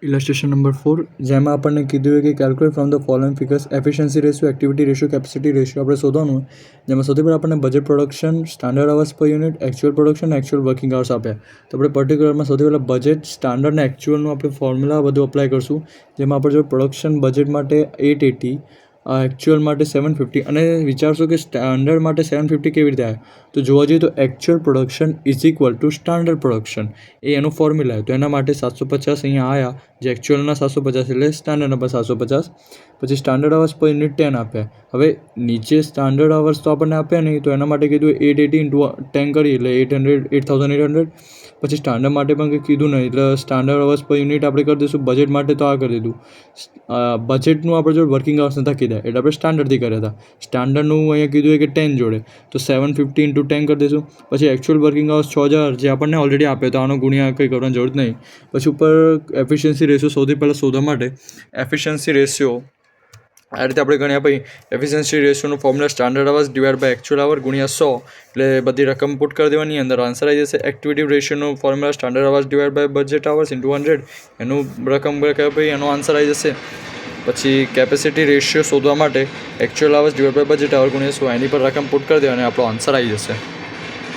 ઇલસ્ટ્રેશન number 4 જેમાં આપણને કીધું હોય કે calculate from the following figures efficiency ratio, activity ratio, capacity ratio આપણે શોધવાનું હોય. જેમાં સૌથી પહેલાં આપણને બજેટ પ્રોડક્શન, સ્ટાન્ડર્ડ અવર્સ પર unit, actual production, actual working hours આપ્યા. તો આપણે પર્ટિક્યુલરમાં સૌથી પહેલાં બજેટ, સ્ટાન્ડર્ડ અને એકચ્યુઅલનું આપણે ફોર્મ્યુલા બધું અપ્લાય કરશું. જેમાં આપણે જો પ્રોડક્શન બજેટ માટે 880, એકચ્યુઅલ માટે 750 અને વિચારશો કે સ્ટાન્ડર્ડ માટે 750 કેવી રીતે આવે. તો જોવા જઈએ તો actual production is equal to standard production એ એનું ફોર્મ્યુલા હોય. તો એના માટે 750 અહીંયા આવ્યા, જે એકચ્યુઅલના 750 એટલે સ્ટાન્ડર્ડના પર 750. પછી સ્ટાન્ડર્ડ અવર્સ પર યુનિટ 10 આપ્યા. હવે નીચે સ્ટાન્ડર્ડ અવર્સ તો આપણને આપ્યા નહીં, તો એના માટે કીધું 880 ઇન્ટુ 10 કરી એટલે 8800. પછી સ્ટાન્ડર્ડ માટે પણ કંઈ કીધું નહીં, એટલે સ્ટાન્ડર્ડ અવર્સ પર યુનિટ આપણે કરી દઈશું. બજેટ માટે તો આ કરી દીધું. બજેટનું આપણે જો વર્કિંગ અવર્સ નથી કીધા એટલે આપણે સ્ટાન્ડર્ડથી કર્યા હતા. સ્ટાન્ડર્ડનું અહીંયા કીધું હોય કે 10 જોડે, તો 750 ઇન્ટુ 10 કરી દઈશું. પછી એકચ્યુઅલ વર્કિંગ અવર્સ 6000 જે આપણને ઓલરેડી આપ્યો, તો આનો ગુણ્યા કંઈ કરવાની જરૂર નહીં. પછી ઉપર એફિશિયન્સી રેશિયો સૌથી પહેલાં શોધવા માટે એફિશિયન્સી રેશિયો આ રીતે આપણે ગણ્યા. પછી એફિશિયન્સી રેશિયોનું formula standard hours divide by actual hour ગુણ્યા 100, એટલે બધી રકમ પુટ કરી દેવાની, અંદર આન્સર આવી જશે. એક્ટિવિટી રેશિયોનું formula standard hours divide by budget hours into 100, એનું રકમ ભાઈ એનો આન્સર આવી જશે. પછી કેપેસિટી રેશિયો શોધવા માટે actual hours divide by budget hour ગુણ્યા 100, એની પર રકમ પુટ કરી દેવાની, આપણો આન્સર આવી જશે.